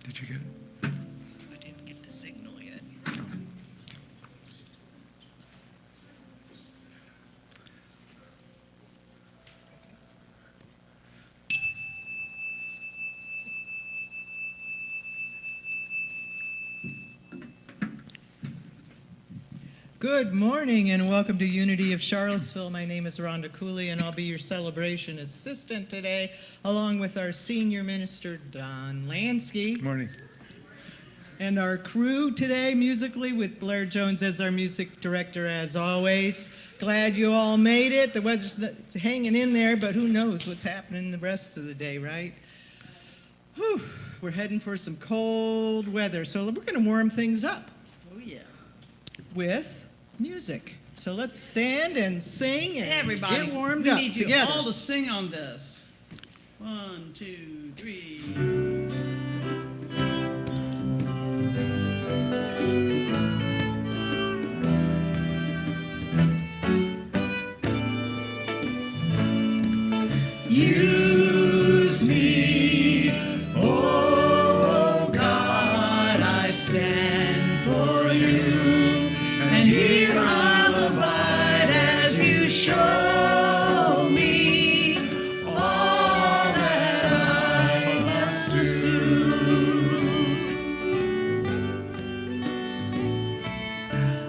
Did you get it? I didn't get the signal yet. Good morning and welcome to Unity of Charlottesville. My name is Rhonda Cooley and I'll be your celebration assistant today, along with our senior minister, Don Lansky. Good morning. And our crew today, musically, with Blair Jones as our music director, as always. Glad you all made it. The weather's hanging in there, but who knows what's happening the rest of the day, right? Whew, we're heading for some cold weather, so we're going to warm things up. Oh, yeah. With music. So let's stand and sing and Everybody, get warmed we up need you together. all to sing on this. 1, 2, 3. Use me, oh God, I stand for you, and here I'll abide as you show me all that I must do.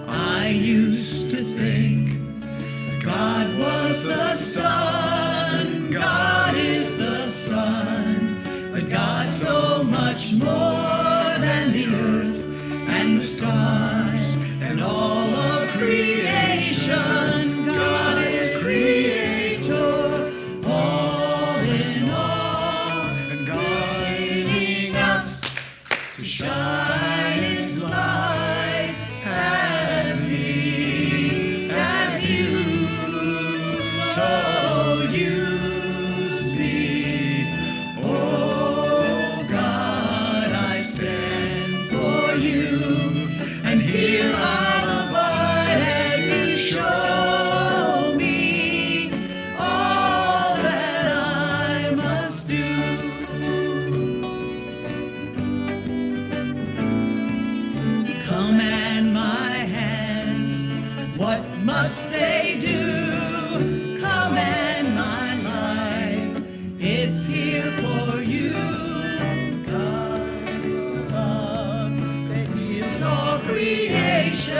I used to think God was the sun, God is the sun, but God's so much more than the earth and the stars and all of creation. God is creator, all in all, and guiding us to shine His light as me, as you. So use me, oh God, I stand for you, and here I'll abide as you show me all that I must do. Command my hands, what must they do? Command my life, it's here for you. God is the love that gives all creation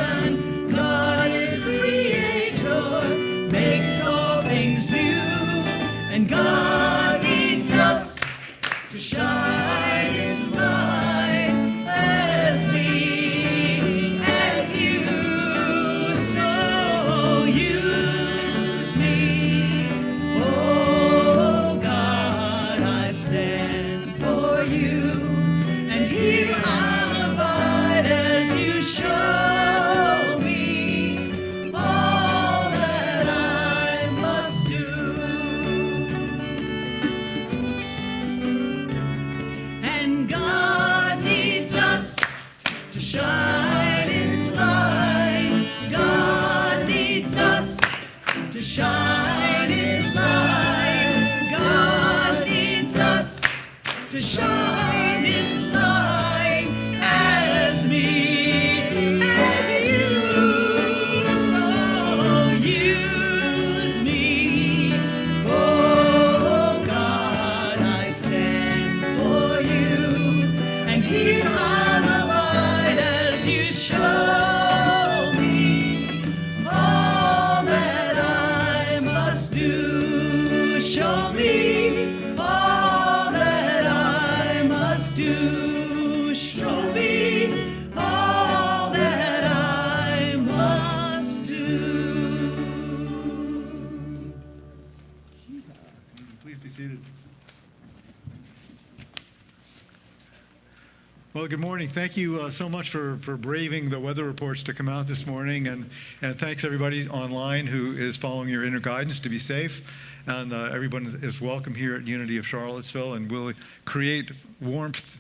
Well, good morning. Thank you so much for braving the weather reports to come out this morning. And thanks everybody online who is following your inner guidance to be safe. And everyone is welcome here at Unity of Charlottesville, and we'll create warmth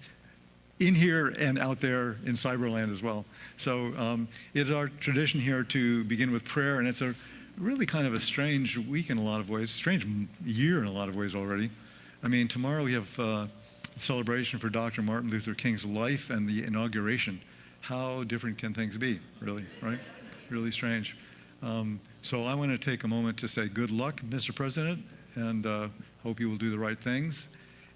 in here and out there in Cyberland as well. So it is our tradition here to begin with prayer, and it's a really kind of a strange week in a lot of ways, strange year in a lot of ways already. I mean, tomorrow we have celebration for Dr. Martin Luther King's life and the inauguration. How different can things be, really, right? Really strange. So I want to take a moment to say good luck, Mr. President, and hope you will do the right things,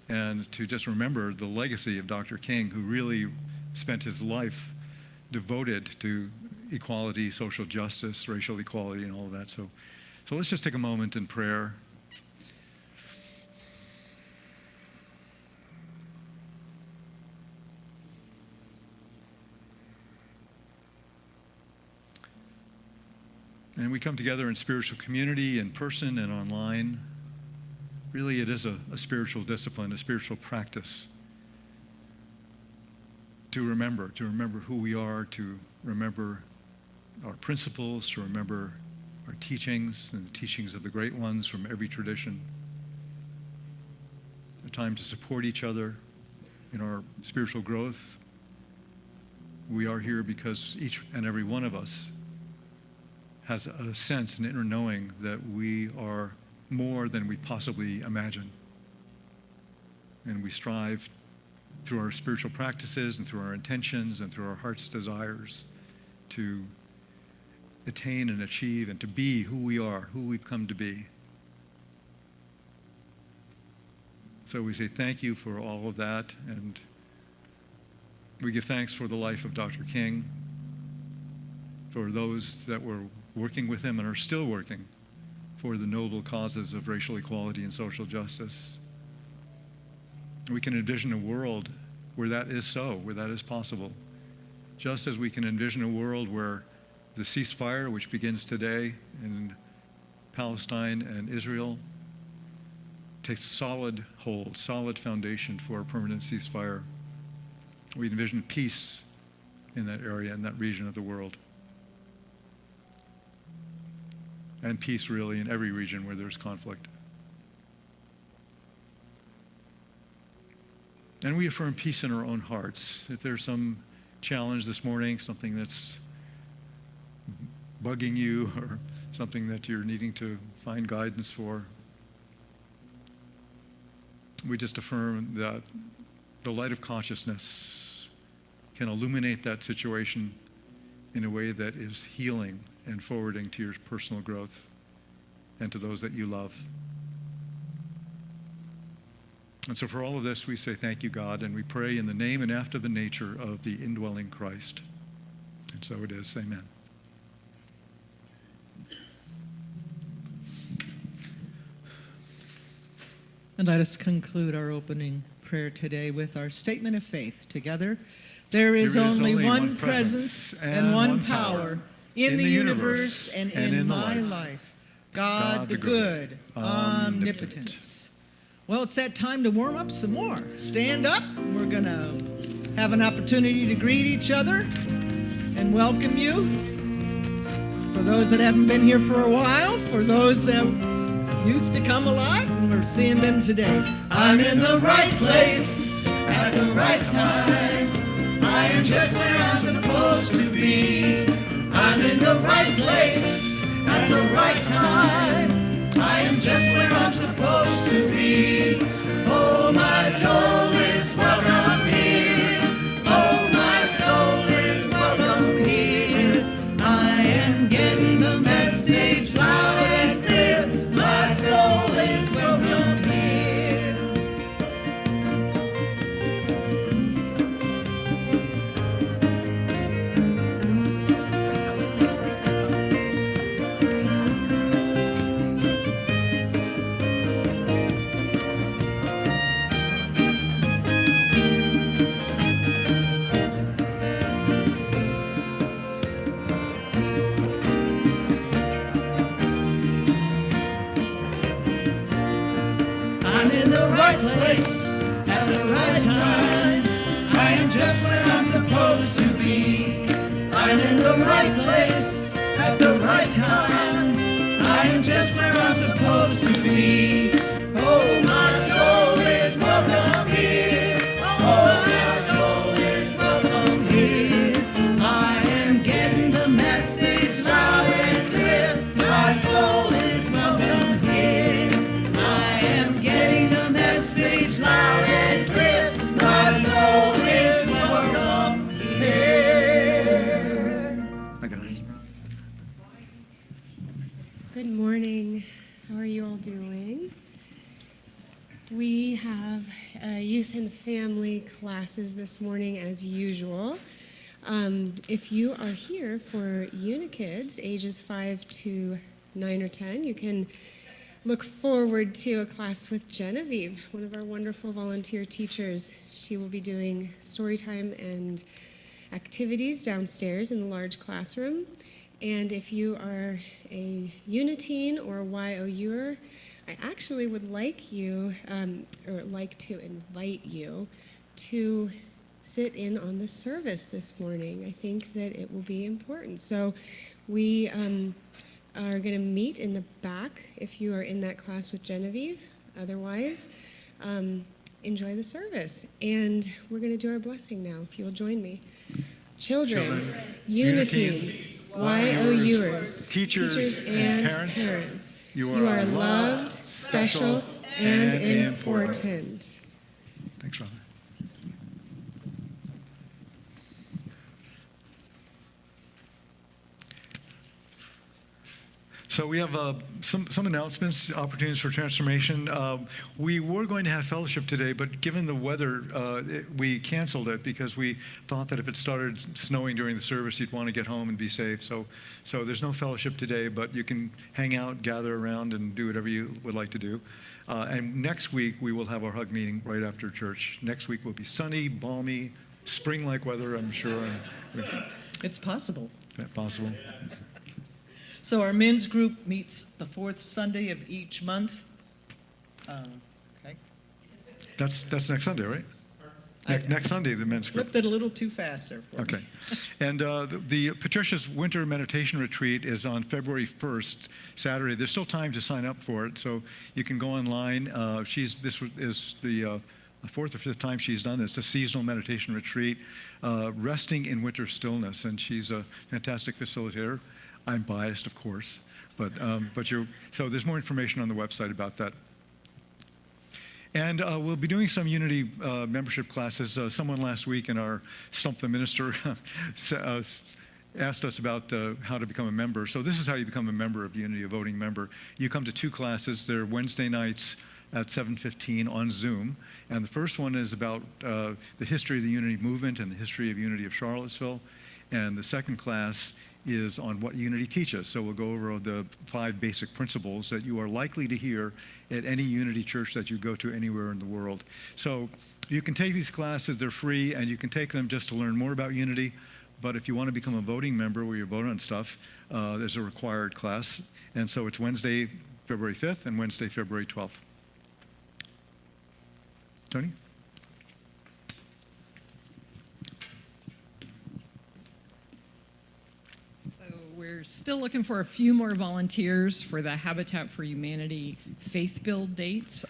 and to just remember the legacy of Dr. King, who really spent his life devoted to equality, social justice, racial equality, and all of that. So let's just take a moment in prayer. And we come together in spiritual community, in person and online. Really, it is a spiritual discipline, a spiritual practice to remember who we are, to remember our principles, to remember our teachings and the teachings of the great ones from every tradition. A time to support each other in our spiritual growth. We are here because each and every one of us has a sense, an inner knowing that we are more than we possibly imagine. And we strive through our spiritual practices and through our intentions and through our heart's desires to attain and achieve and to be who we are, who we've come to be. So we say thank you for all of that, and we give thanks for the life of Dr. King, for those that were working with him and are still working for the noble causes of racial equality and social justice. We can envision a world where that is so, where that is possible. Just as we can envision a world where the ceasefire, which begins today in Palestine and Israel, takes solid hold, solid foundation for a permanent ceasefire. We envision peace in that area, in that region of the world. And peace really in every region where there's conflict. And we affirm peace in our own hearts. If there's some challenge this morning, something that's bugging you or something that you're needing to find guidance for, we just affirm that the light of consciousness can illuminate that situation in a way that is healing and forwarding to your personal growth and to those that you love. And so for all of this, we say thank you, God, and we pray in the name and after the nature of the indwelling Christ. And so it is. Amen. And let us conclude our opening prayer today with our statement of faith together. There is only one presence and one power in the universe and in my life. God the good, omnipotence. Well, it's that time to warm up some more. Stand up. We're going to have an opportunity to greet each other and welcome you. For those that haven't been here for a while, for those that used to come a lot, and we're seeing them today. I'm in the right place at the right time. I am just where I'm supposed to be. I'm in the right place at the right time. I am just where I'm supposed to be. Oh, my soul is welcome here. Oh, my soul is welcome here. I am getting the message loud and clear. My soul is welcome here. I'm in the right place at the right time. I am am just where I'm supposed to be. I'm in the right place at the right time. I am just where I'm supposed to be. Oh, my soul is welcome here. Oh, my soul is welcome here. I am getting the message loud and clear. My soul is welcome here. I am getting the message loud and clear. My soul is welcome here. I got it. Good morning. How are you all doing? We have youth and family classes this morning as usual. If you are here for Unikids ages 5 to 9 or 10, you can look forward to a class with Genevieve, one of our wonderful volunteer teachers. She will be doing story time and activities downstairs in the large classroom. And if you are a Uniteen or a YOUer, I actually would like you, or like to invite you to sit in on the service this morning. I think that it will be important. So we are going to meet in the back if you are in that class with Genevieve. Otherwise, enjoy the service. And we're going to do our blessing now, if you'll join me. Children, Uniteens, YOUers, teachers and parents, you are loved, special, and important. Thanks, Robin. So we have some announcements, opportunities for transformation. We were going to have fellowship today, but given the weather, we canceled it because we thought that if it started snowing during the service, you'd want to get home and be safe. So there's no fellowship today, but you can hang out, gather around, and do whatever you would like to do. And next week, we will have our hug meeting right after church. Next week will be sunny, balmy, spring-like weather, I'm sure. It's possible. Is that possible? So our men's group meets the fourth Sunday of each month. Okay. That's next Sunday, right? Next Sunday, the men's group. Flipped it a little too fast there for me. Okay. And the Patricia's Winter Meditation Retreat is on February 1st, Saturday. There's still time to sign up for it, so you can go online. This is the fourth or fifth time she's done this, a seasonal meditation retreat, resting in winter stillness, and she's a fantastic facilitator. I'm biased, of course, but so there's more information on the website about that. And we'll be doing some Unity membership classes. Someone last week in our Stump the Minister asked us about how to become a member. So this is how you become a member of Unity, a voting member. You come to 2 classes. They're Wednesday nights at 7:15 on Zoom. And the first one is about the history of the Unity movement and the history of Unity of Charlottesville. And the second class is on what Unity teaches. So we'll go over the 5 basic principles that you are likely to hear at any Unity church that you go to anywhere in the world. So you can take these classes, they're free, and you can take them just to learn more about Unity. But if you want to become a voting member where you vote on stuff, there's a required class. And so it's Wednesday, February 5th and Wednesday, February 12th. Tony? We're still looking for a few more volunteers for the Habitat for Humanity Faith Build dates.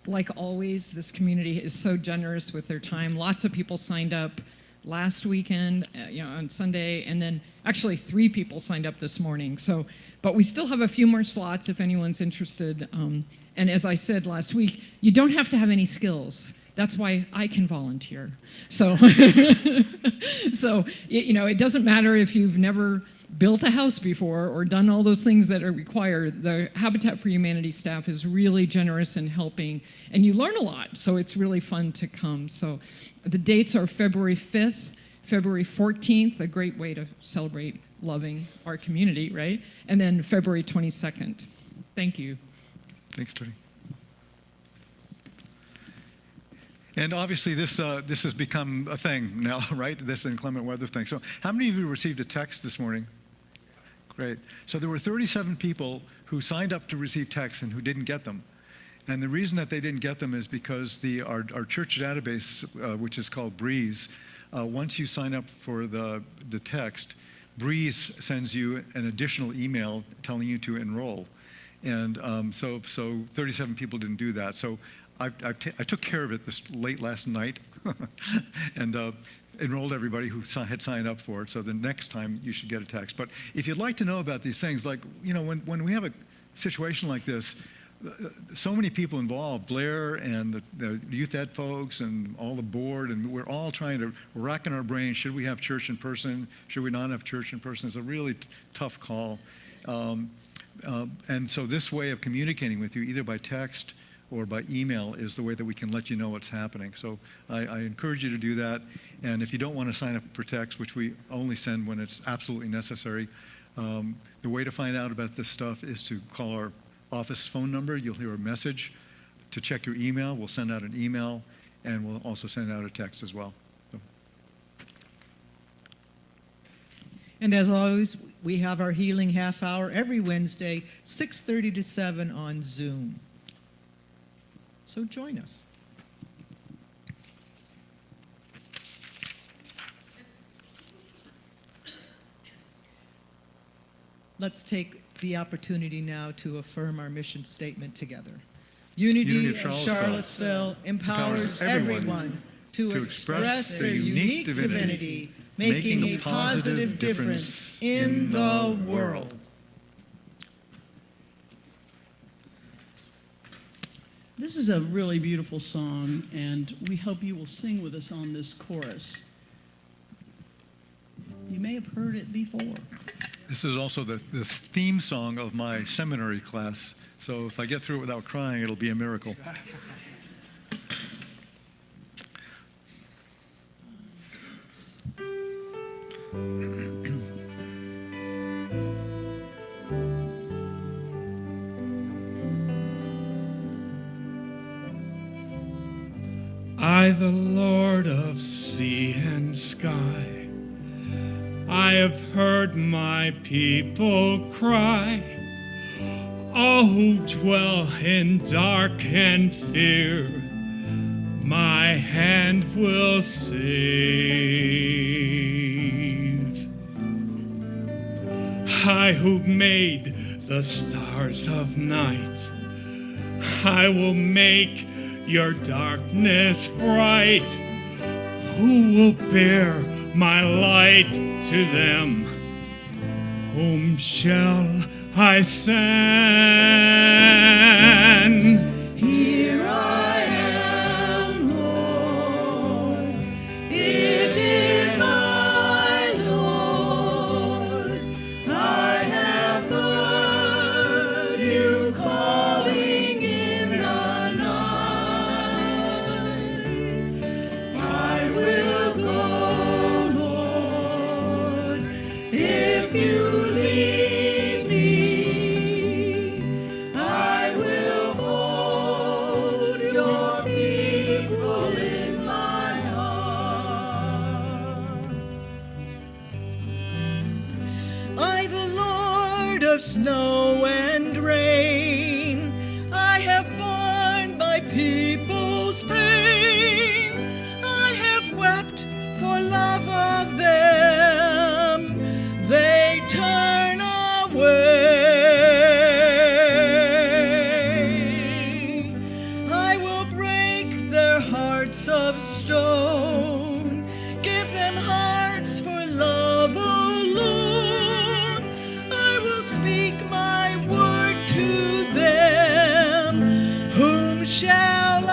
Like always, this community is so generous with their time. Lots of people signed up last weekend, on Sunday, and then actually 3 people signed up this morning. So, but we still have a few more slots if anyone's interested. And as I said last week, you don't have to have any skills. That's why I can volunteer. So, it doesn't matter if you've never built a house before or done all those things that are required. The Habitat for Humanity staff is really generous in helping, and you learn a lot, so it's really fun to come. So the dates are February 5th, February 14th, a great way to celebrate loving our community, right? And then February 22nd. Thank you. Thanks, Tony. And obviously this has become a thing now, right? This inclement weather thing. So how many of you received a text this morning? Great. So there were 37 people who signed up to receive texts and who didn't get them. And the reason that they didn't get them is because our church database, which is called Breeze, once you sign up for the text, Breeze sends you an additional email telling you to enroll. And so 37 people didn't do that. So I took care of it late last night and enrolled everybody who had signed up for it. So the next time you should get a text. But if you'd like to know about these things, like, when we have a situation like this, so many people involved, Blair and the youth ed folks and all the board, and we're all we're racking our brains. Should we have church in person? Should we not have church in person? It's a really tough call. And so this way of communicating with you, either by text or by email, is the way that we can let you know what's happening. So I encourage you to do that. And if you don't want to sign up for text, which we only send when it's absolutely necessary, the way to find out about this stuff is to call our office phone number. You'll hear a message. To check your email, we'll send out an email, and we'll also send out a text as well. So. And as always, we have our healing half hour every Wednesday, 6:30 to 7 on Zoom. So join us. Let's take the opportunity now to affirm our mission statement together. Unity of Charlottesville empowers everyone to express their unique divinity, making a positive difference in the world. This is a really beautiful song, and we hope you will sing with us on this chorus. You may have heard it before. This is also the theme song of my seminary class, so if I get through it without crying, it'll be a miracle. I, the Lord of sea and sky, I have heard my people cry, all who dwell in dark and fear, my hand will save. I who made the stars of night, I will make your darkness bright. Who will bear my light to them? Whom shall I send? Here I am, Lord. It is I, Lord. I have heard you calling in the night. I will go, Lord, if you lead me. I will hold your people in my heart. I, the Lord of snow and rain, I have borne my people's pain. I have wept for love of them. They turn away. I will break their hearts of stone, give them hearts for love alone. I will speak my word to them. Whom shall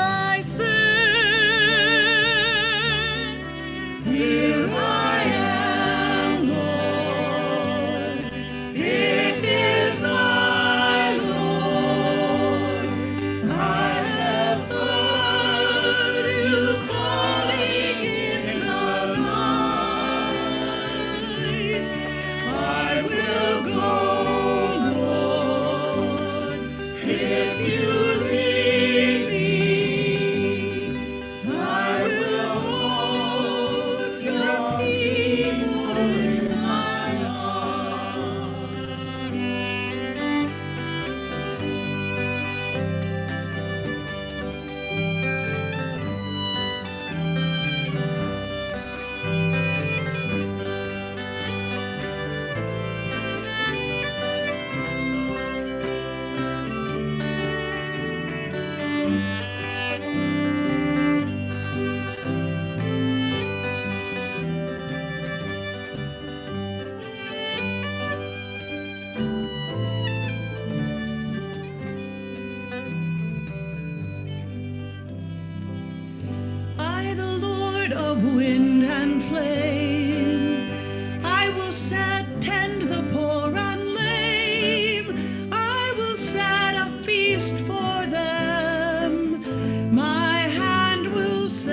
flame. I will tend the poor and lame. I will set a feast for them. My hand will save.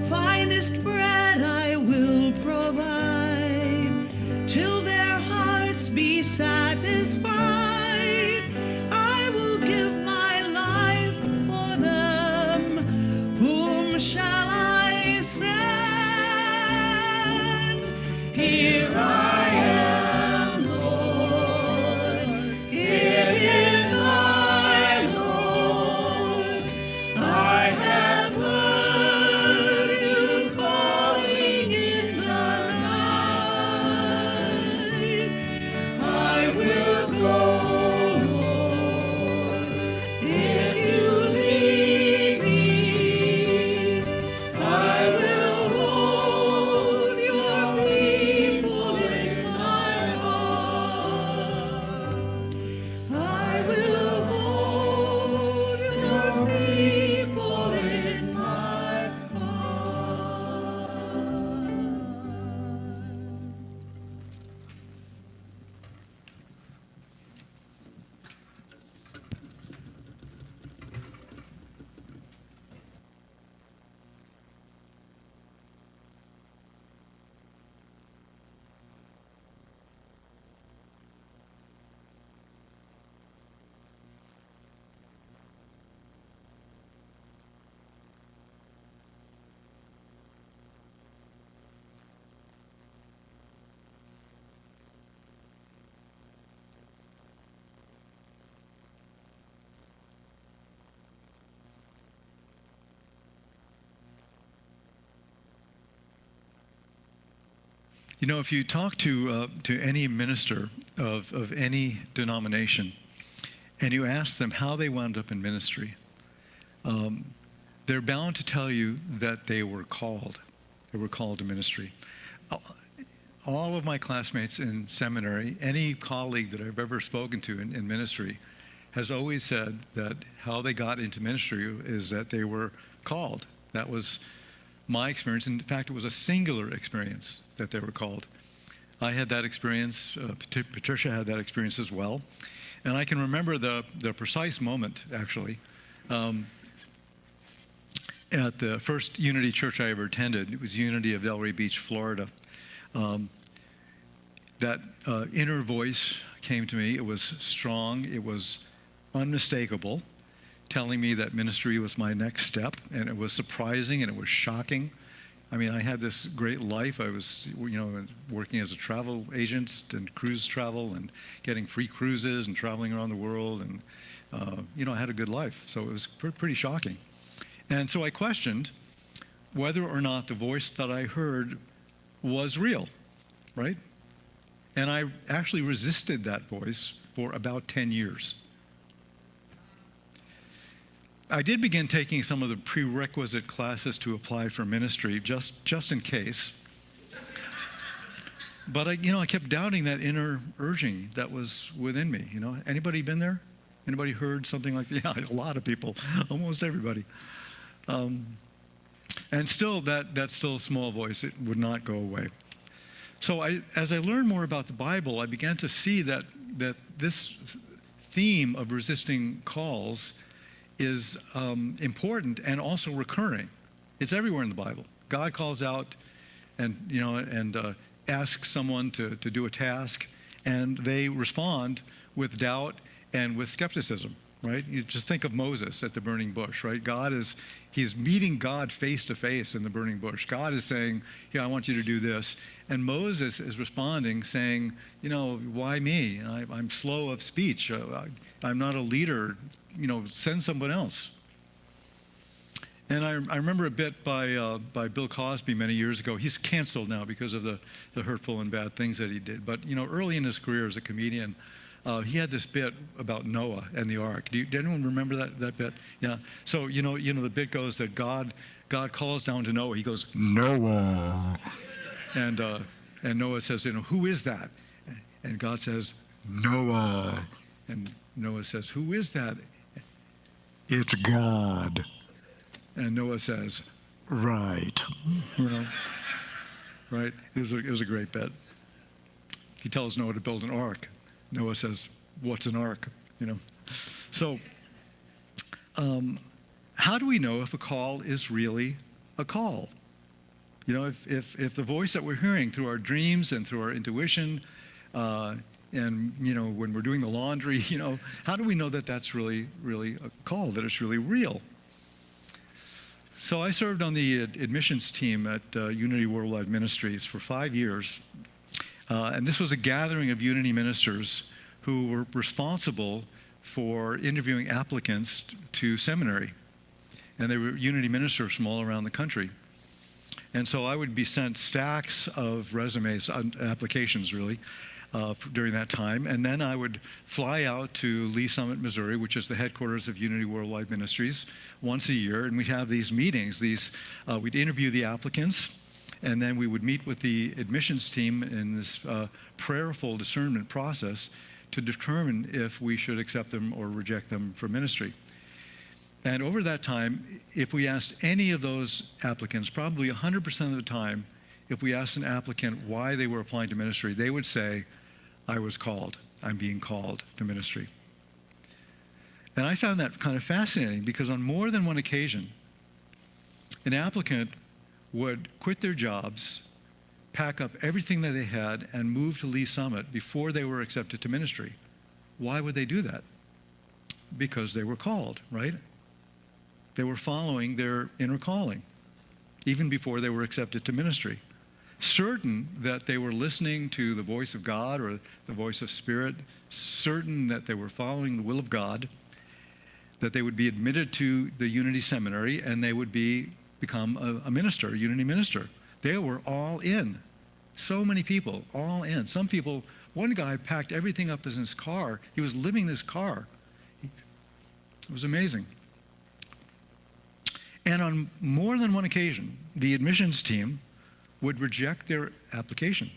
Finest bread I will provide till their hearts be satisfied. I will give my life for them. Whom shall I send? Here I am, Lord. It is I, Lord. I have heard you calling in the night. I will go, Lord, if you lead me. I will hold your people in my heart. I will hold your people in my heart. You know, if you talk to any minister of any denomination, and you ask them how they wound up in ministry, they're bound to tell you that they were called. They were called to ministry. All of my classmates in seminary, any colleague that I've ever spoken to in ministry, has always said that how they got into ministry is that they were called. That was my experience. In fact, it was a singular experience that they were called. I had that experience. Patricia had that experience as well. And I can remember the precise moment, actually. At the first Unity church I ever attended, it was Unity of Delray Beach, Florida. That inner voice came to me. It was strong. It was unmistakable, telling me that ministry was my next step. And it was surprising and it was shocking. I mean, I had this great life. I was, working as a travel agent and cruise travel and getting free cruises and traveling around the world. And, I had a good life. So it was pretty shocking. And so I questioned whether or not the voice that I heard was real, right? And I actually resisted that voice for about 10 years. I did begin taking some of the prerequisite classes to apply for ministry, just in case. But I kept doubting that inner urging that was within me. Anybody been there? Anybody heard something like that? Yeah, a lot of people, almost everybody. And still, that still small voice, it would not go away. So as I learned more about the Bible, I began to see that this theme of resisting calls is important and also recurring. It's everywhere in the Bible. God calls out and asks someone to do a task, and they respond with doubt and with skepticism, right? You just think of Moses at the burning bush, right? He's meeting God face to face in the burning bush. God is saying, I want you to do this. And Moses is responding saying, why me? I'm slow of speech. I'm not a leader. Send someone else. And I remember a bit by Bill Cosby many years ago. He's canceled now because of the hurtful and bad things that he did. But, early in his career as a comedian, he had this bit about Noah and the ark. Did anyone remember that bit? Yeah. So, the bit goes that God calls down to Noah. He goes, Noah. And Noah says, who is that? And God says, Noah. And Noah says, who is that? It's God. And Noah says, right. You know, right? It was a great bet. He tells Noah to build an ark. Noah says, what's an ark? You know. So how do we know if a call is really a call? You know, if the voice that we're hearing through our dreams and through our intuition, and, you know, when we're doing the laundry, you know, how do we know that that's really a call, that it's really real? So I served on the admissions team at Unity Worldwide Ministries for 5 years. And this was a gathering of Unity ministers who were responsible for interviewing applicants to seminary. And they were Unity ministers from all around the country. And so I would be sent stacks of resumes, applications really, during that time. And then I would fly out to Lee Summit, Missouri, which is the headquarters of Unity Worldwide Ministries, once a year. And we'd have these meetings. We'd interview the applicants, and then we would meet with the admissions team in this prayerful discernment process to determine if we should accept them or reject them for ministry. And over that time, if we asked any of those applicants, probably 100% of the time, if we asked an applicant why they were applying to ministry, they would say, I was called. I'm being called to ministry. And I found that kind of fascinating because on more than one occasion, an applicant would quit their jobs, pack up everything that they had, and move to Lee Summit before they were accepted to ministry. Why would they do that? Because they were called, right? They were following their inner calling, even before they were accepted to ministry. Certain that they were listening to the voice of God or the voice of Spirit, certain that they were following the will of God, that they would be admitted to the Unity Seminary and they would become a minister, a Unity minister. They were all in. So many people, all in. Some people, one guy packed everything up in his car. He was living in his car. It was amazing. And on more than one occasion, the admissions team would reject their application,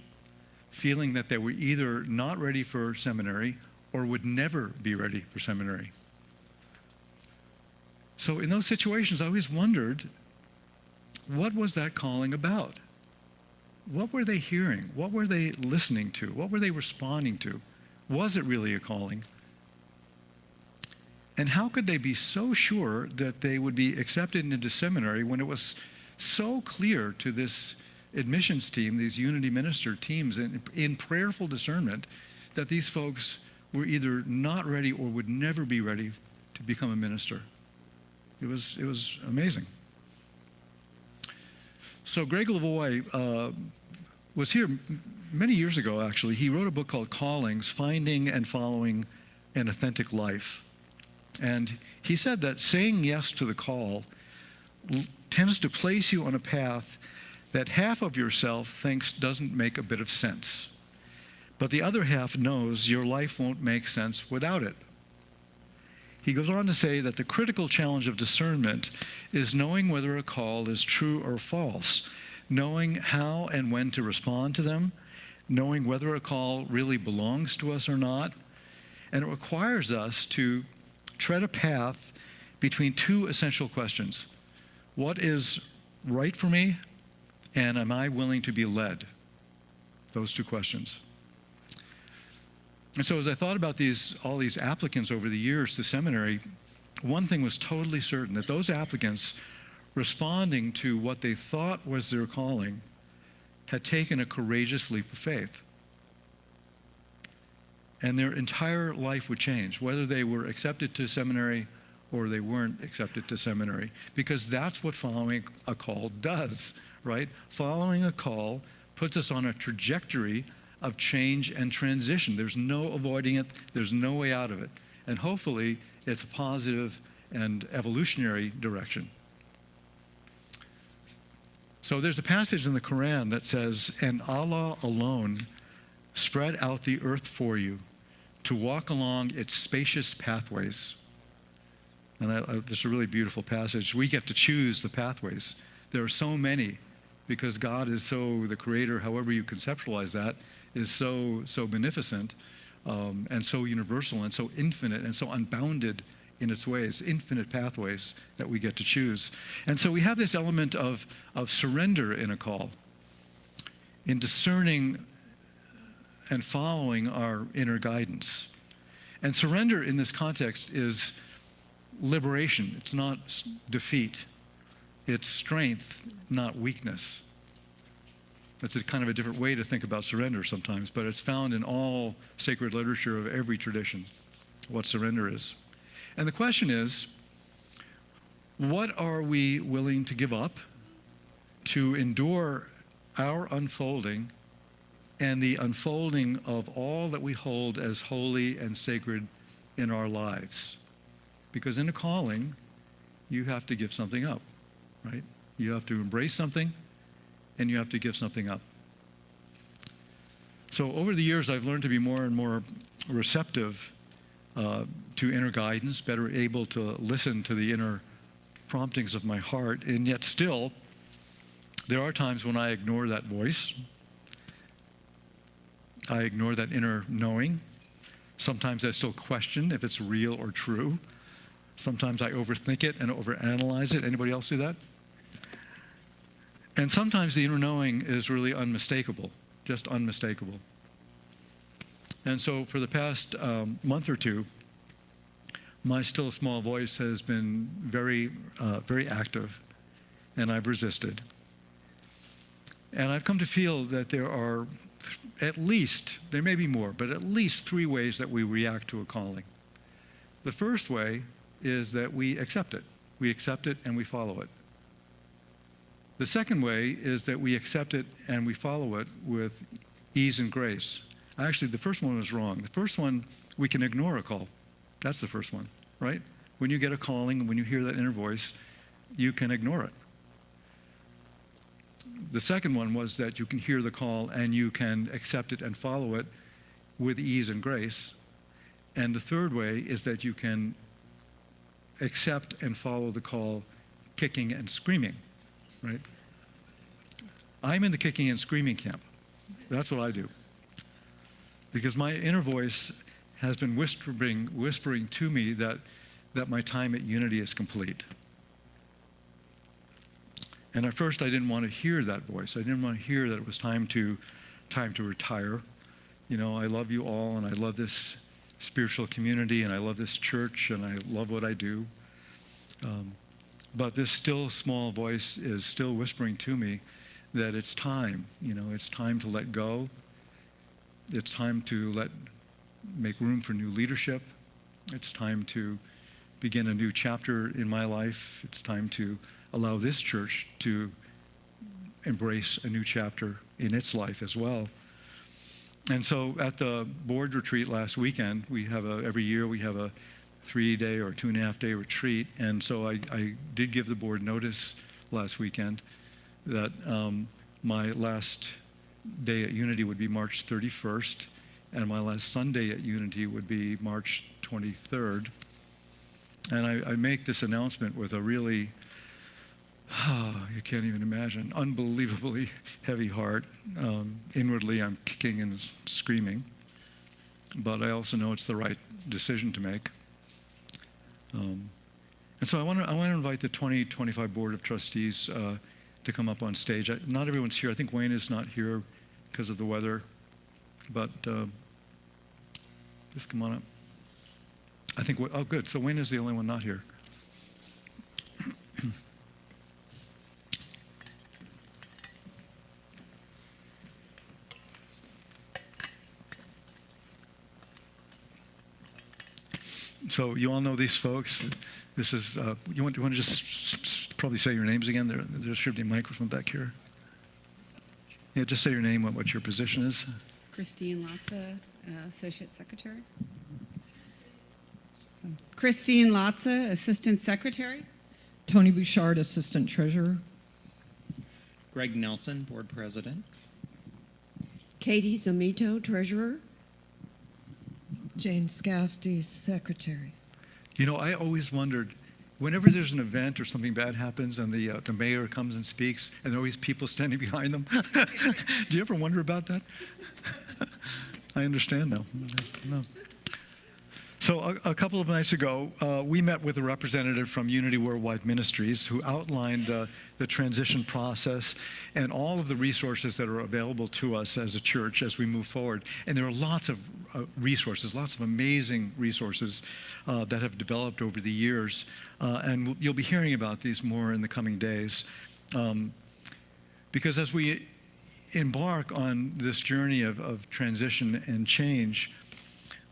feeling that they were either not ready for seminary or would never be ready for seminary. So in those situations, I always wondered, what was that calling about? What were they hearing? What were they listening to? What were they responding to? Was it really a calling? And how could they be so sure that they would be accepted into seminary when it was so clear to this admissions team, these Unity minister teams, in prayerful discernment, that these folks were either not ready or would never be ready to become a minister? It was amazing. So Greg Lavoie was here many years ago, actually. He wrote a book called Callings, Finding and Following an Authentic Life. And he said that saying yes to the call tends to place you on a path that half of yourself thinks doesn't make a bit of sense, but the other half knows your life won't make sense without it. He goes on to say that the critical challenge of discernment is knowing whether a call is true or false, knowing how and when to respond to them, knowing whether a call really belongs to us or not. And it requires us to tread a path between two essential questions. What is right for me, and am I willing to be led? Those two questions. And so as I thought about all these applicants over the years to seminary, one thing was totally certain, that those applicants responding to what they thought was their calling had taken a courageous leap of faith. And their entire life would change, whether they were accepted to seminary or they weren't accepted to seminary, because that's what following a call does, right? Following a call puts us on a trajectory of change and transition. There's no avoiding it. There's no way out of it. And hopefully, it's a positive and evolutionary direction. So there's a passage in the Quran that says, "And Allah alone spread out the earth for you to walk along its spacious pathways." And this is a really beautiful passage. We get to choose the pathways. There are so many, because God is so, the creator, however you conceptualize that, is so beneficent and so universal and so infinite and so unbounded in its ways, infinite pathways that we get to choose. And so we have this element of surrender in a call, in discerning and following our inner guidance. And surrender in this context is liberation. It's not defeat. It's strength, not weakness. That's a kind of a different way to think about surrender sometimes, but it's found in all sacred literature of every tradition, what surrender is. And the question is, what are we willing to give up to endure our unfolding and the unfolding of all that we hold as holy and sacred in our lives? Because in a calling, you have to give something up, right? You have to embrace something, and you have to give something up. So over the years, I've learned to be more and more receptive to inner guidance, better able to listen to the inner promptings of my heart, and yet still, there are times when I ignore that voice. I ignore that inner knowing. Sometimes I still question if it's real or true. Sometimes I overthink it and overanalyze it. Anybody else do that? And sometimes the inner knowing is really unmistakable, just unmistakable. And so for the past month or two, my still small voice has been very, very active, and I've resisted. And I've come to feel that there are at least, there may be more, but at least 3 ways that we react to a calling. The first way is that we accept it. We accept it and we follow it. The second way is that we accept it and we follow it with ease and grace. Actually, the first one was wrong. The first one, we can ignore a call. That's the first one, right? When you get a calling, when you hear that inner voice, you can ignore it. The second one was that you can hear the call and you can accept it and follow it with ease and grace. And the third way is that you can accept and follow the call kicking and screaming, right? I'm in the kicking and screaming camp. That's what I do. Because my inner voice has been whispering to me that my time at Unity is complete. And at first I didn't want to hear that voice. I didn't want to hear that it was time to retire. You know, I love you all, and I love this spiritual community, and I love this church, and I love what I do. But this still small voice is still whispering to me that it's time. You know, it's time to let go. It's time to make room for new leadership. It's time to begin a new chapter in my life. It's time to allow this church to embrace a new chapter in its life as well. And so at the board retreat last weekend, every year we have a 3-day or 2.5-day retreat. And so I did give the board notice last weekend that my last day at Unity would be March 31st, and my last Sunday at Unity would be March 23rd. And I make this announcement with a really, you can't even imagine, unbelievably heavy heart. Inwardly, I'm kicking and screaming, but I also know it's the right decision to make. And so I want to invite the 2025 Board of Trustees to come up on stage. Not everyone's here. I think Wayne is not here because of the weather, but just come on up. I think, oh good, so Wayne is the only one not here. So you all know these folks. This is, you want to just probably say your names again? There should be a microphone back here. Yeah, just say your name, what your position is. Christine Latza, Associate Secretary. Christine Latza, Assistant Secretary. Tony Bouchard, Assistant Treasurer. Greg Nelson, Board President. Katie Zamito, Treasurer. Jane Scafty, Secretary. You know, I always wondered, whenever there's an event or something bad happens and the mayor comes and speaks, and there are always people standing behind them. Do you ever wonder about that? I understand now. No. So a couple of nights ago, we met with a representative from Unity Worldwide Ministries who outlined the transition process and all of the resources that are available to us as a church as we move forward. And there are lots of resources, lots of amazing resources that have developed over the years. And you'll be hearing about these more in the coming days. Because as we embark on this journey of transition and change,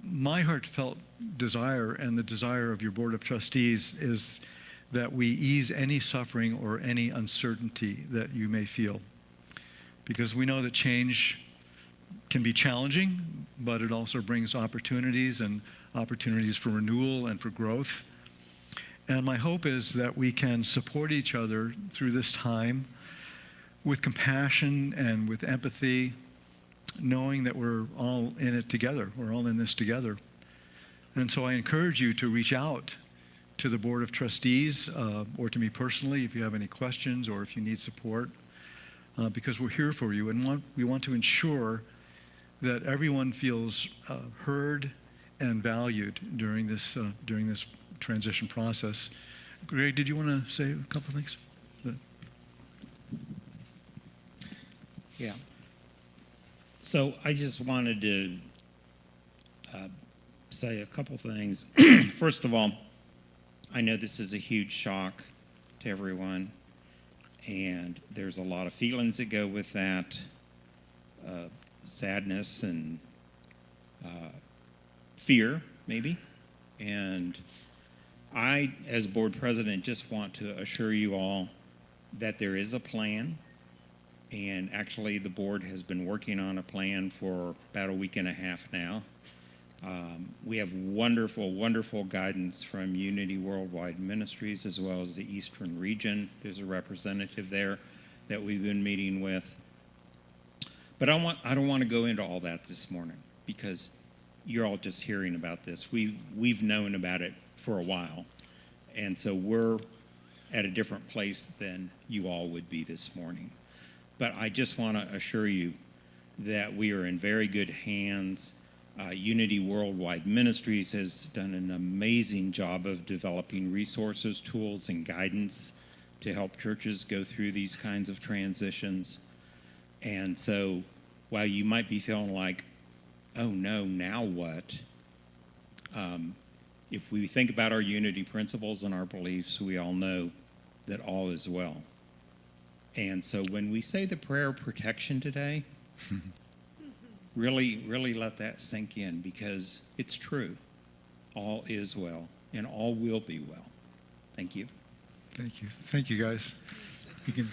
my heartfelt desire and the desire of your Board of Trustees is that we ease any suffering or any uncertainty that you may feel. Because we know that change can be challenging, but it also brings opportunities and opportunities for renewal and for growth. And my hope is that we can support each other through this time with compassion and with empathy, knowing that we're all in it together. We're all in this together. And so I encourage you to reach out to the Board of Trustees or to me personally if you have any questions or if you need support, because we're here for you. And we want to ensure that everyone feels heard and valued during this transition process. Greg, did you want to say a couple of things? Yeah. So I just wanted to say a couple things. First of all, I know this is a huge shock to everyone, and there's a lot of feelings that go with that, sadness and fear, maybe. And I, as board president, just want to assure you all that there is a plan. And actually, the board has been working on a plan for about a week and a half now. We have wonderful, wonderful guidance from Unity Worldwide Ministries as well as the Eastern region. There's a representative there that we've been meeting with. But I don't want to go into all that this morning because you're all just hearing about this. We've known about it for a while. And so we're at a different place than you all would be this morning. But I just want to assure you that we are in very good hands. Unity Worldwide Ministries has done an amazing job of developing resources, tools, and guidance to help churches go through these kinds of transitions. And so while you might be feeling like, oh no, now what? If we think about our unity principles and our beliefs, we all know that all is well. And so when we say the prayer of protection today, really, really let that sink in because it's true. All is well, and all will be well. Thank you. Thank you. Thank you, guys. You can.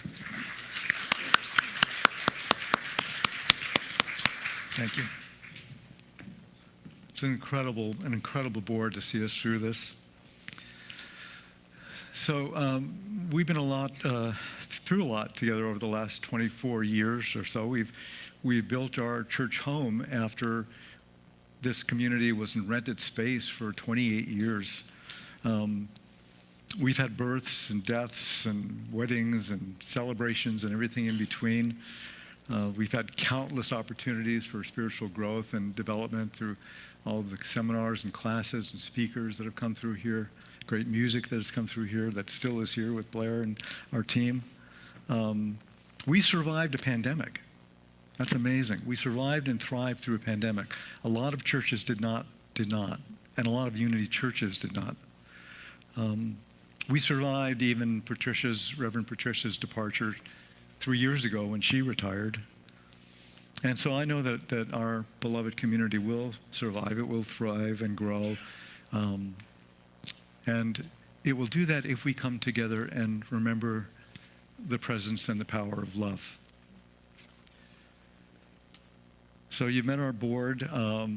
Thank you. It's an incredible board to see us through this. So we've been through a lot together over the last 24 years or so. We've built our church home after this community was in rented space for 28 years. We've had births and deaths and weddings and celebrations and everything in between. We've had countless opportunities for spiritual growth and development through all of the seminars and classes and speakers that have come through here. Great music that has come through here that still is here with Blair and our team. We survived a pandemic. That's amazing. We survived and thrived through a pandemic. A lot of churches did not, and a lot of Unity churches did not. We survived even Reverend Patricia's departure 3 years ago when she retired. And so I know that our beloved community will survive, it will thrive and grow. And it will do that if we come together and remember the presence and the power of love. So you've met our board.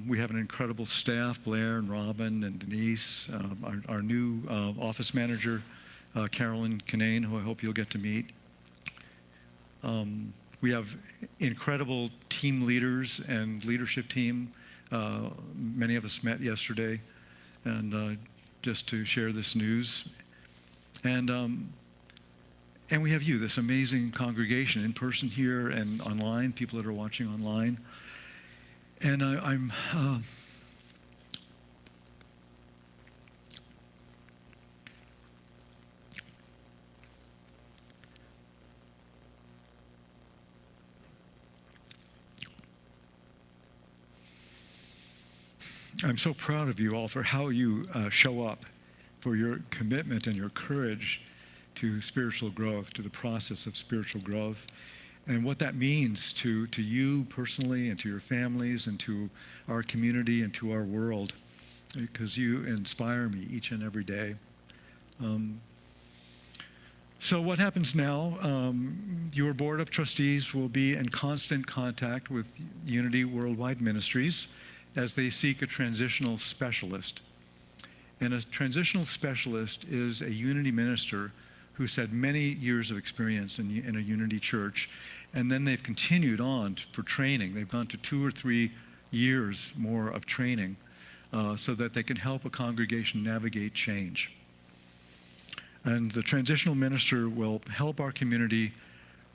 We have an incredible staff, Blair and Robin and Denise, our new office manager, Carolyn Kinane, who I hope you'll get to meet. We have incredible team leaders and leadership team. Many of us met yesterday and just to share this news. And we have you, this amazing congregation in person here and online, people that are watching online. And I'm so proud of you all for how you show up, for your commitment and your courage to spiritual growth, to the process of spiritual growth, and what that means to you personally and to your families and to our community and to our world, because you inspire me each and every day. So what happens now? Your board of trustees will be in constant contact with Unity Worldwide Ministries as they seek a transitional specialist. And a transitional specialist is a Unity minister who's had many years of experience in a Unity church, and then they've continued on for training. They've gone to 2 or 3 years more of training so that they can help a congregation navigate change. And the transitional minister will help our community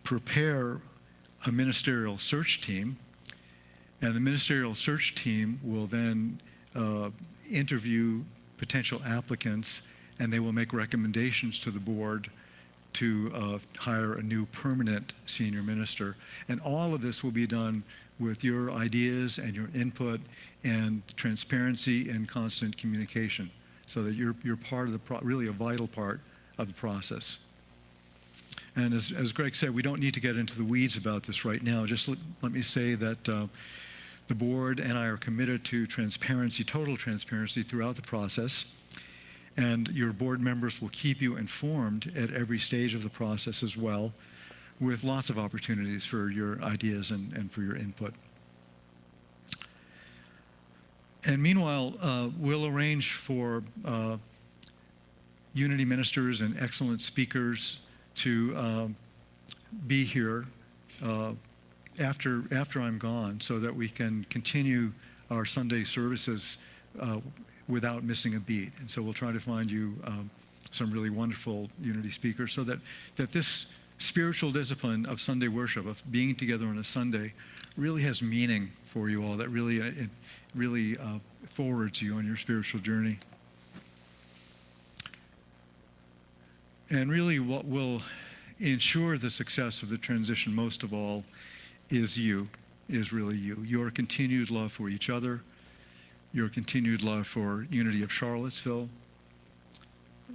prepare a ministerial search team, and the ministerial search team will then interview potential applicants, and they will make recommendations to the board to hire a new permanent senior minister. And all of this will be done with your ideas and your input and transparency and constant communication, so that you're part of the really a vital part of the process. And as Greg said, we don't need to get into the weeds about this right now. Just let me say that the board and I are committed to transparency, total transparency throughout the process. And your board members will keep you informed at every stage of the process as well, with lots of opportunities for your ideas and for your input. And meanwhile, we'll arrange for Unity ministers and excellent speakers to be here after I'm gone, so that we can continue our Sunday services without missing a beat. And so we'll try to find you some really wonderful Unity speakers, so that this spiritual discipline of Sunday worship, of being together on a Sunday, really has meaning for you all, that really forwards you on your spiritual journey. And really what will ensure the success of the transition most of all is really you. Your continued love for each other, your continued love for Unity of Charlottesville,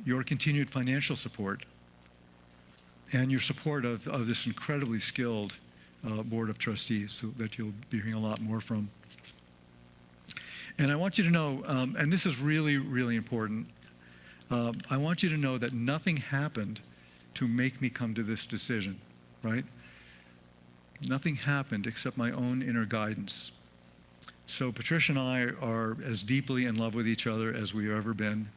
your continued financial support, and your support of this incredibly skilled board of trustees that you'll be hearing a lot more from. And I want you to know, and this is really, really important, I want you to know that nothing happened to make me come to this decision, right? Nothing happened except my own inner guidance. So Patricia and I are as deeply in love with each other as we've ever been.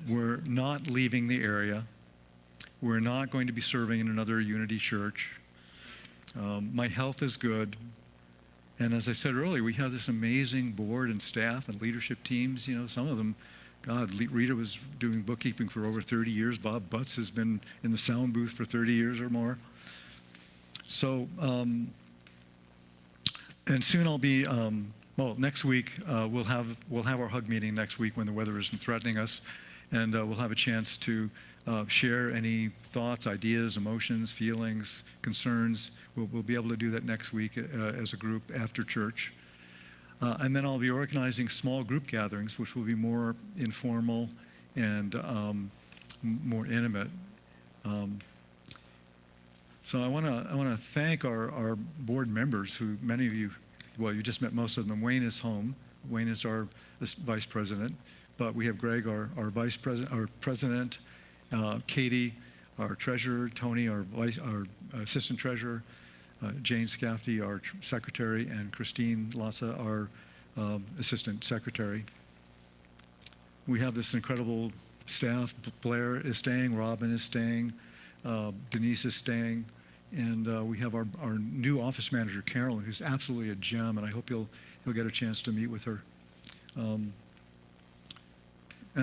We're not leaving the area. We're not going to be serving in another Unity church. My health is good. And as I said earlier, we have this amazing board and staff and leadership teams. You know, some of them, God, Rita was doing bookkeeping for over 30 years. Bob Butts has been in the sound booth for 30 years or more. So, and soon I'll be, well, next week, we'll have our hug meeting next week when the weather isn't threatening us. And we'll have a chance to share any thoughts, ideas, emotions, feelings, concerns. We'll be able to do that next week as a group after church. And then I'll be organizing small group gatherings, which will be more informal and more intimate. So I want to thank our board members, who many of you, well, you just met most of them. Wayne is home. Wayne is our vice president, but we have Greg, our vice president, our president, Katie, our treasurer, Tony, our assistant treasurer, Jane Scafty, our secretary, and Christine Lassa, our assistant secretary. We have this incredible staff. Blair is staying, Robin is staying, Denise is staying, and we have our new office manager, Carolyn, who's absolutely a gem, and I hope you'll get a chance to meet with her. And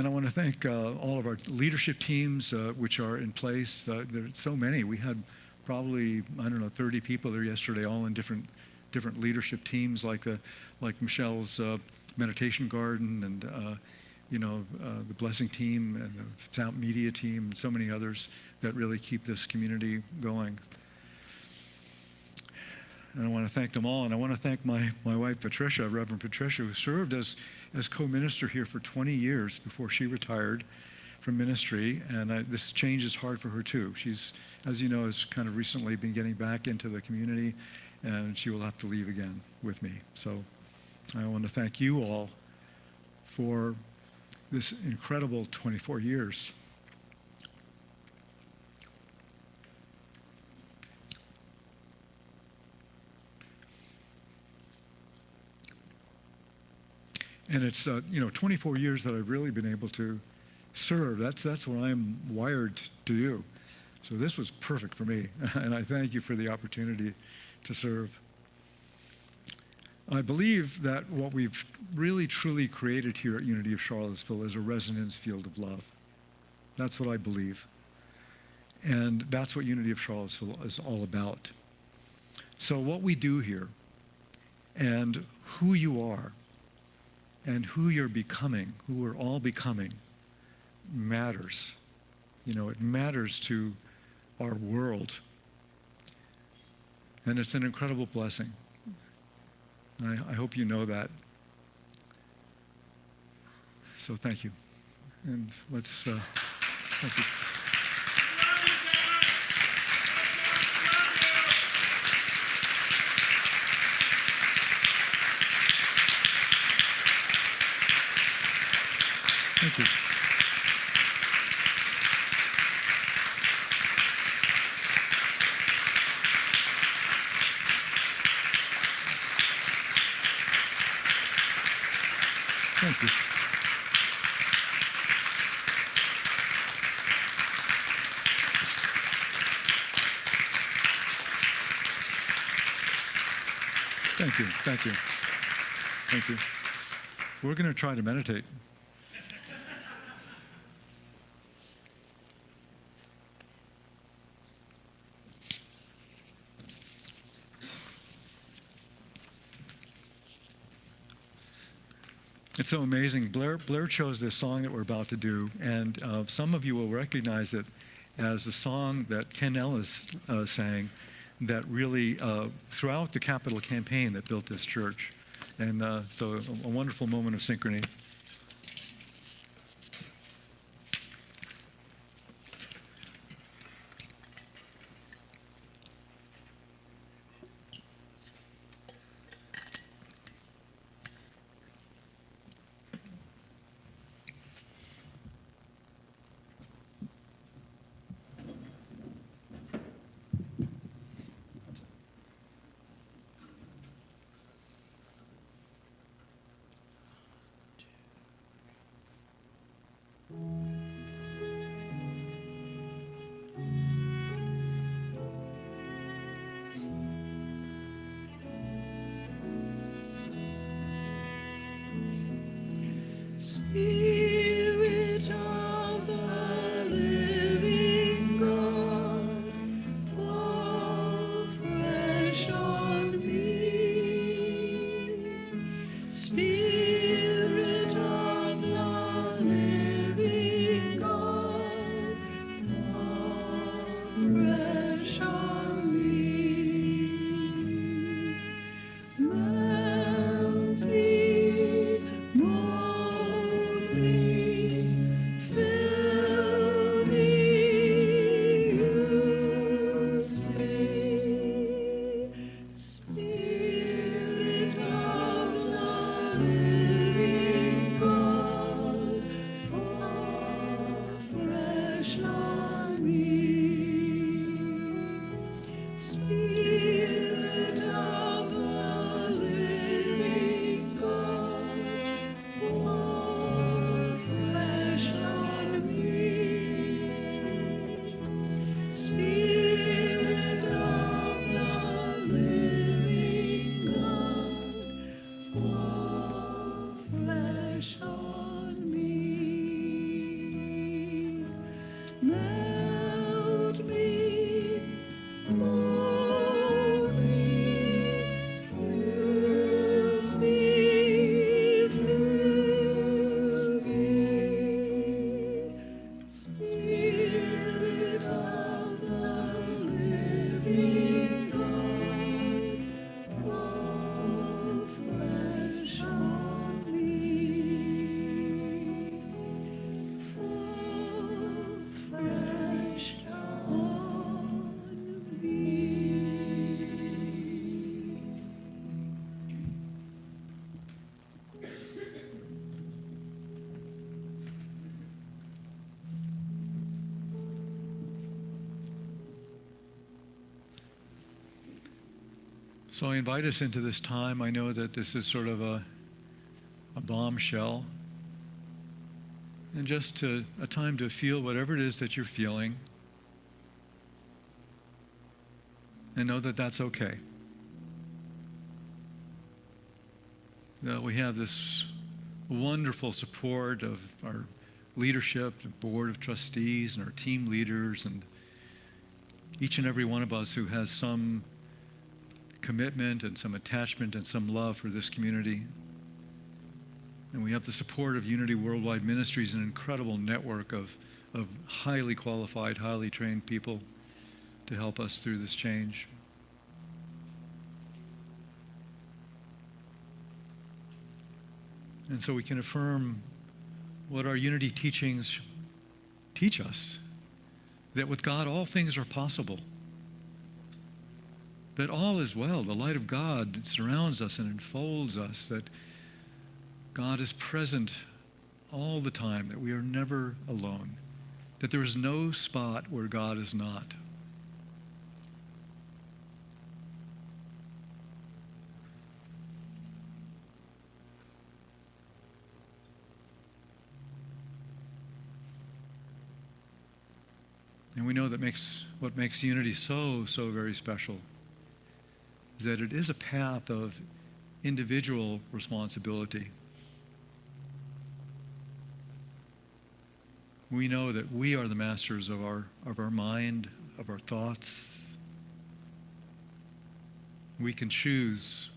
I want to thank all of our leadership teams which are in place. There's so many. We had probably, 30 people there yesterday, all in different leadership teams, like Michelle's meditation garden, and the blessing team, and the Sound Media team, and so many others that really keep this community going. And I want to thank them all. And I want to thank my wife, Patricia, Reverend Patricia, who served as co-minister here for 20 years before she retired from ministry. And this change is hard for her, too. She's, as you know, has kind of recently been getting back into the community, and she will have to leave again with me. So I want to thank you all for this incredible 24 years. And it's 24 years that I've really been able to serve. That's what I'm wired to do. So this was perfect for me, and I thank you for the opportunity to serve. I believe that what we've really truly created here at Unity of Charlottesville is a resonance field of love. That's what I believe. And that's what Unity of Charlottesville is all about. So what we do here and who you are and who you're becoming, who we're all becoming, matters. It matters to our world. And it's an incredible blessing. I hope you know that. So thank you. And let's, thank you. Thank you. Thank you. Thank you. Thank you. Thank you. We're going to try to meditate. It's so amazing. Blair chose this song that we're about to do, and some of you will recognize it as a song that Ken Ellis sang that really, throughout the Capitol campaign that built this church. And so a wonderful moment of synchrony. Spirit of the living God, fall fresh on me. Spirit of the living God, fall fresh on me. Melt me, mold me. So I invite us into this time. I know that this is sort of a bombshell. And just a time to feel whatever it is that you're feeling. And know that that's okay. That we have this wonderful support of our leadership, the board of trustees, and our team leaders, and each and every one of us who has some commitment and some attachment and some love for this community. And we have the support of Unity Worldwide Ministries, an incredible network of highly qualified, highly trained people to help us through this change. And so we can affirm what our Unity teachings teach us, that with God all things are possible, that all is well, the light of God surrounds us and enfolds us, that God is present all the time, that we are never alone, that there is no spot where God is not. And we know that what makes Unity so very special is that it is a path of individual responsibility. We know that we are the masters of our mind, of our thoughts. We can choose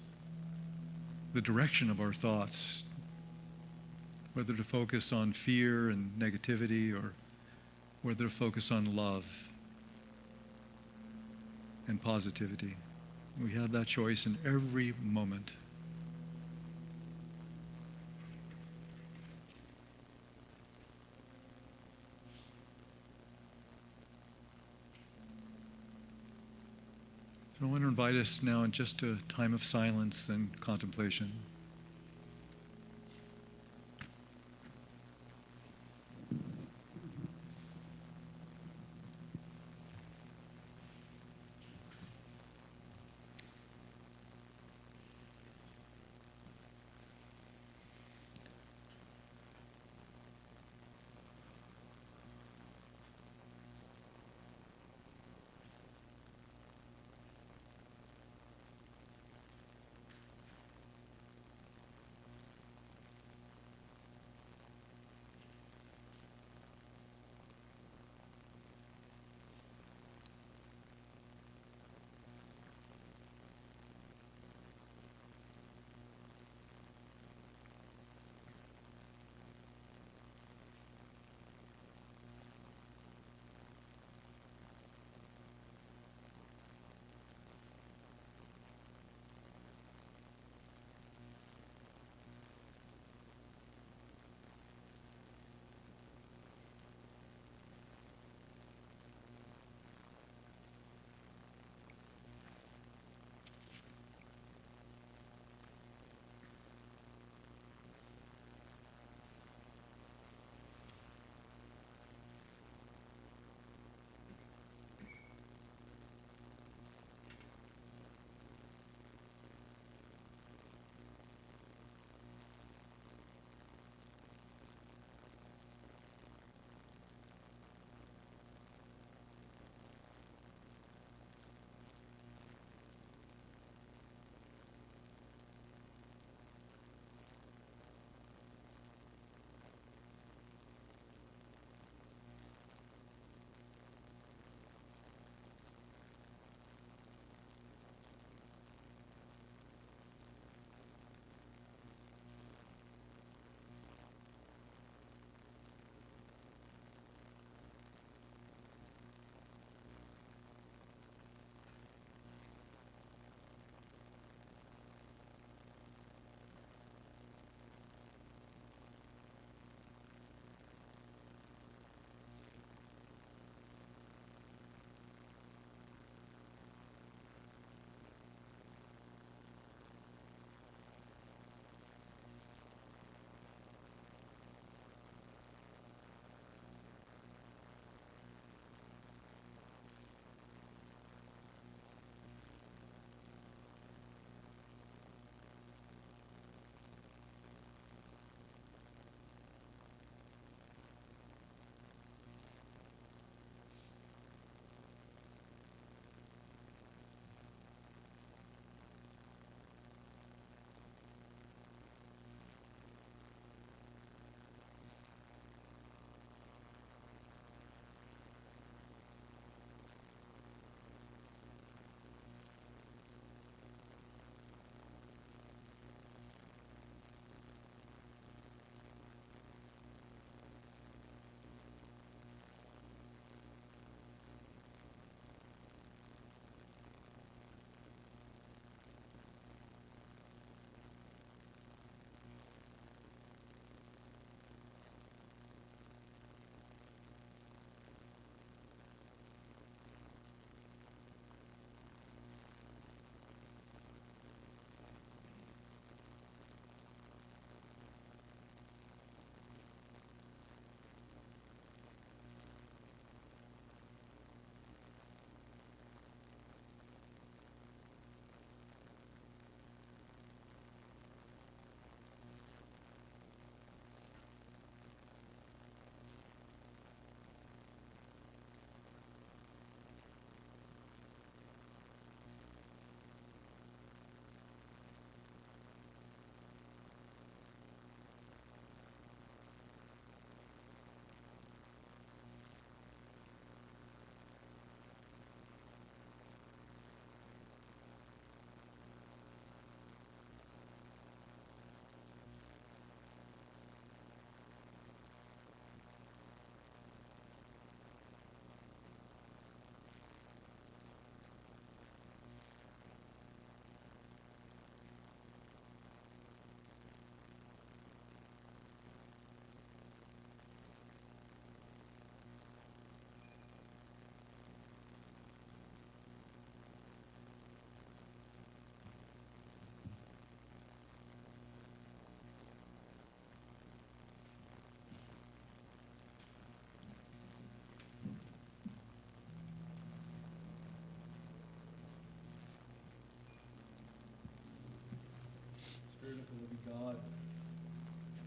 the direction of our thoughts, whether to focus on fear and negativity or whether to focus on love and positivity. We have that choice in every moment. So I want to invite us now in just a time of silence and contemplation.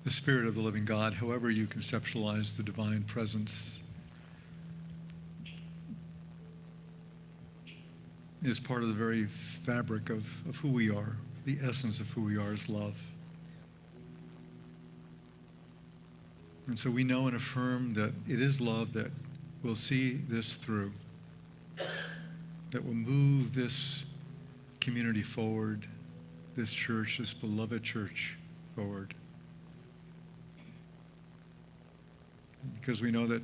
the Spirit of the living God, however you conceptualize the divine presence, is part of the very fabric of who we are. The essence of who we are is love. And so we know and affirm that it is love that will see this through, that will move this community forward, this church, this beloved church forward. Because we know that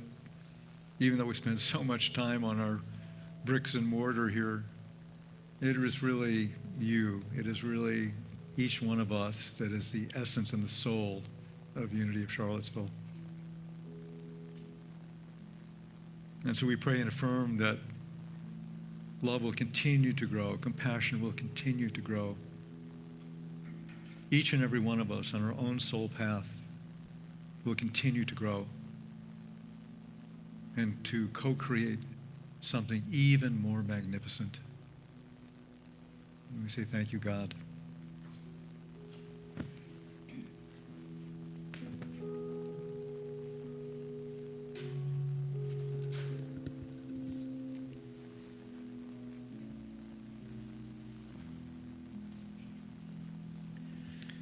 even though we spend so much time on our bricks and mortar here, it is really you. It is really each one of us that is the essence and the soul of Unity of Charlottesville. And so we pray and affirm that love will continue to grow, compassion will continue to grow. Each and every one of us on our own soul path will continue to grow and to co-create something even more magnificent. And we say thank you, God.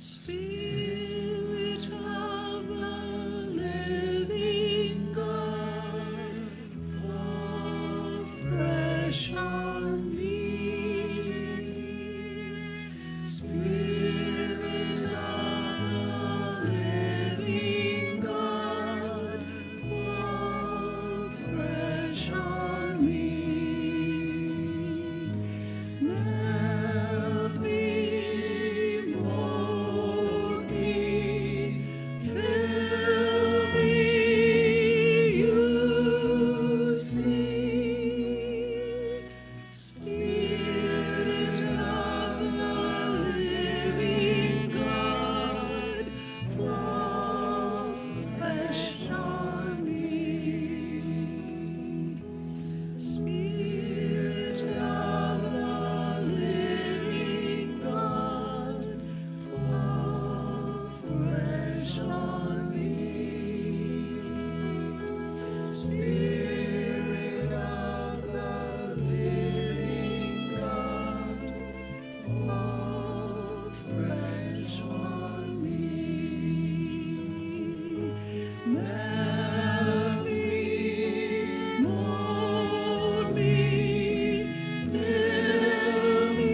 Spirit of the living God, fall fresh on me. Spirit of the living God, fall fresh on me. Melt me, mold me, fill me, use me. Spirit of the living God, fall fresh on me. Spirit of the living God, fall fresh on me. Spirit of the living God, fall fresh on me. Melt me, mold me, fill me,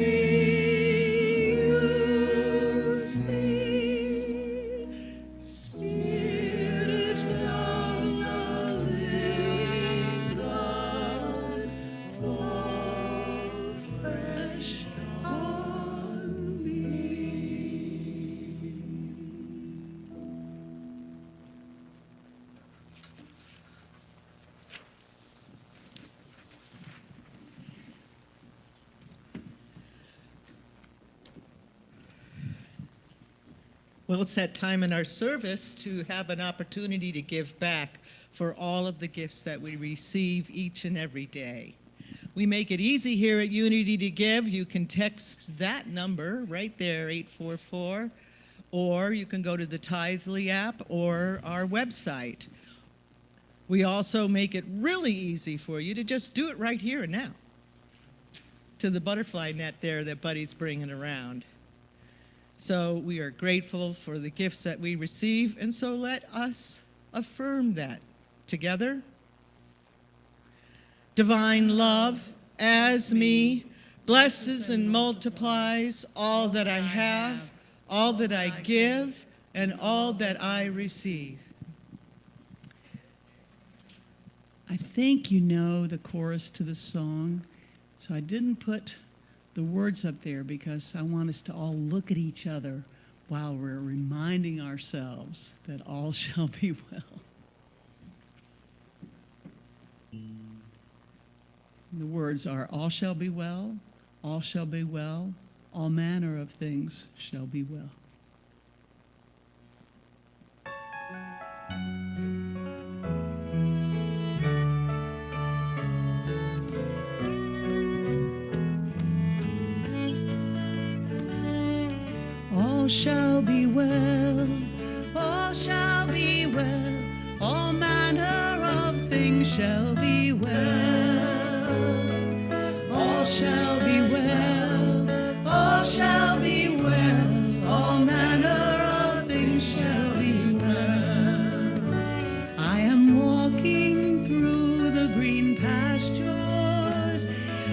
use me. Spirit of the living God, fall fresh on me. Well, it's that time in our service to have an opportunity to give back for all of the gifts that we receive each and every day. We make it easy here at Unity to give. You can text that number right there, 844, or you can go to the Tithely app or our website. We also make it really easy for you to just do it right here and now to the butterfly net there that Buddy's bringing around. So we are grateful for the gifts that we receive, and so let us affirm that together. Divine love, as me, blesses and multiplies all that I have, all that I give, and all that I receive. I think you know the chorus to the song, so I didn't put the words up there because I want us to all look at each other while we're reminding ourselves that all shall be well. The words are, all shall be well, all shall be well, all manner of things shall be well. All all shall be well, all shall be well, all manner of things shall be well, all shall be well, all shall be well, all manner of things shall be well. I am walking through the green pastures,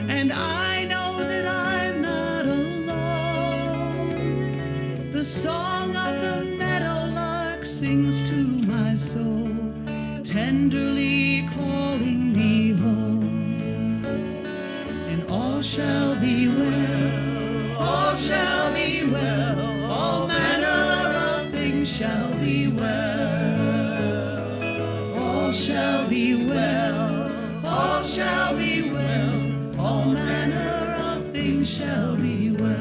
and I know that I'm not alone. The song of the meadowlark sings to my soul, tenderly calling me home. And all shall be well, all shall be well, all manner of things shall be well. All shall be well, all shall be well, all manner of things shall be well.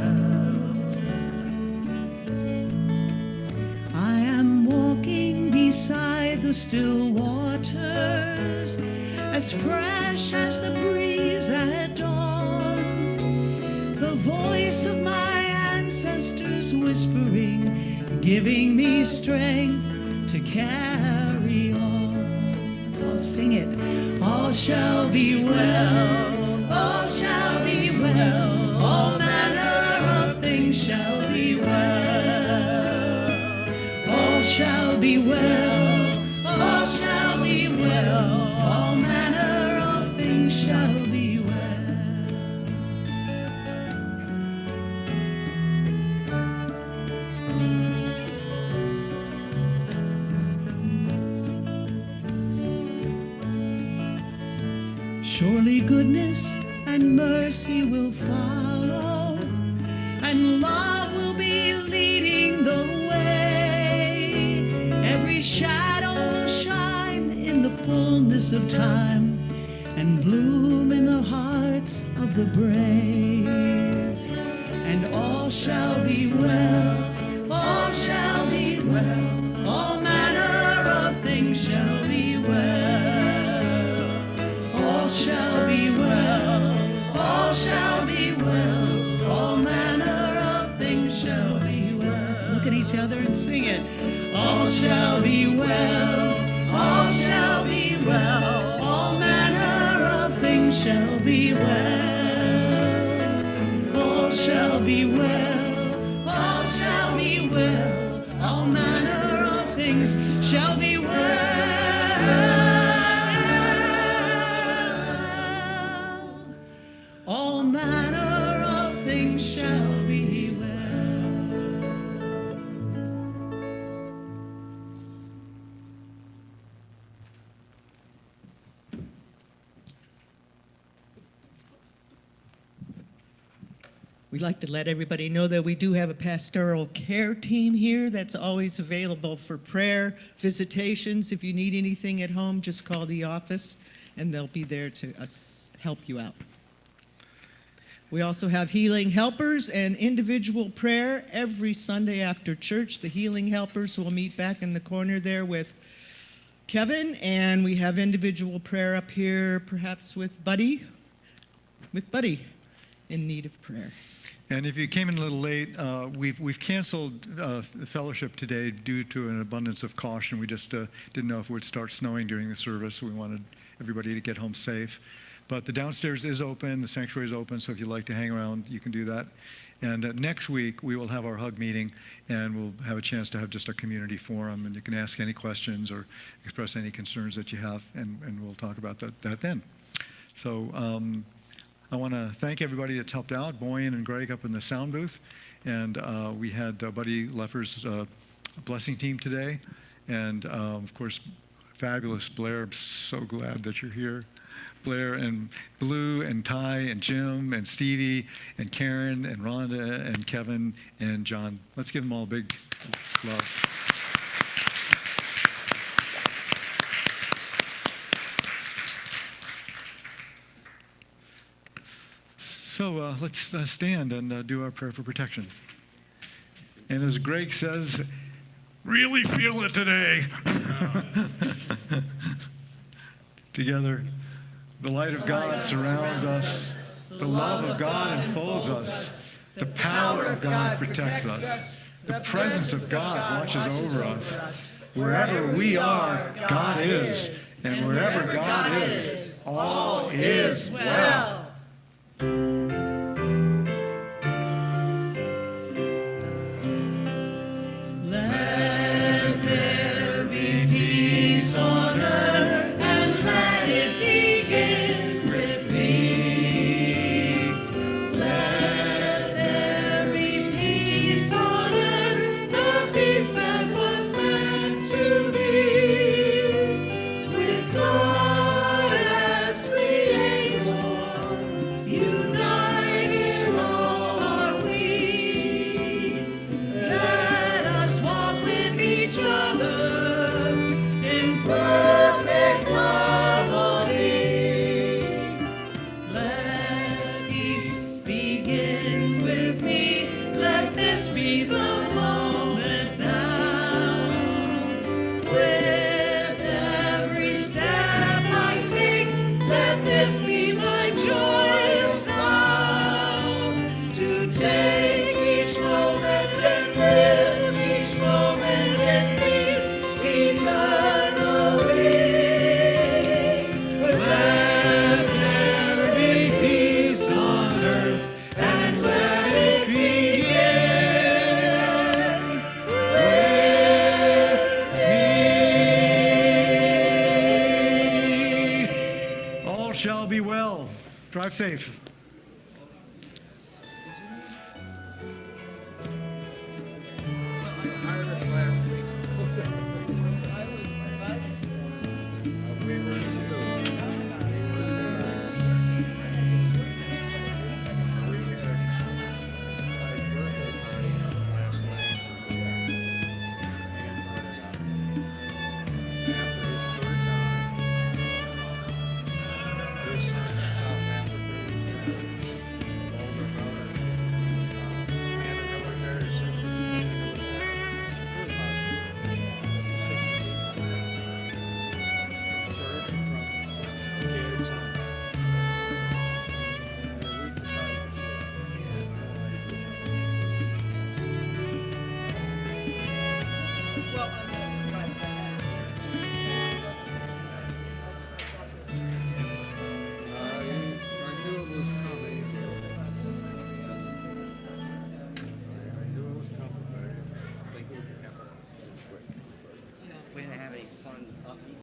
I am walking beside the still waters, as fresh as the breeze at dawn. The voice of my ancestors whispering, giving me strength to carry on. So I'll sing it. All shall be well, all shall be well, all manner of things shall be well. All shall be well, all shall be well, all manner of things shall be well. Surely goodness and mercy will follow, and love will be leading the way. Every shadow will shine in the fullness of time, and bloom in the hearts of the brave. And all shall be well, all shall be well, all manner of things shall be well. All shall be well, all shall be well, all manner of things shall be well. Let's look at each other and sing it. All shall be well, all shall be well, all manner of things shall be well. All shall be well, all shall be well, all manner of things shall be well. All manner of things shall be well. We'd like to let everybody know that we do have a pastoral care team here that's always available for prayer, visitations. If you need anything at home, just call the office and they'll be there to help you out. We also have healing helpers and individual prayer every Sunday after church. The healing helpers will meet back in the corner there with Kevin, and we have individual prayer up here, perhaps with Buddy in need of prayer. And if you came in a little late, we've canceled the fellowship today due to an abundance of caution. We just didn't know if it would start snowing during the service. We wanted everybody to get home safe. But the downstairs is open, the sanctuary is open, so if you'd like to hang around, you can do that. And next week, we will have our hug meeting, and we'll have a chance to have just a community forum, and you can ask any questions or express any concerns that you have, and we'll talk about that then. So I want to thank everybody that's helped out, Boyan and Greg up in the sound booth, and we had Buddy Leffer's blessing team today, and of course, fabulous Blair. I'm so glad that you're here. Blair and Blue and Ty and Jim and Stevie and Karen and Rhonda and Kevin and John. Let's give them all a big love. So let's stand and do our prayer for protection. And as Greg says, really feel it today. Together. The light of God surrounds us. The love of God enfolds us. The power of God protects us. The presence of God watches over us. Wherever we are, God is. And wherever God is, all is well. Let there be peace on earth, and let it begin with thee. Let there be peace on earth, the peace that was meant to be. With God as Creator, united all are we. Let us walk with each other in perfect harmony. Let peace begin with me. Let this be the moment now. With every step I take, let this be my joyous vow. To take each moment and live each moment in peace eternally. Let there be peace on earth, and let it begin with me. All shall be well. Drive safe.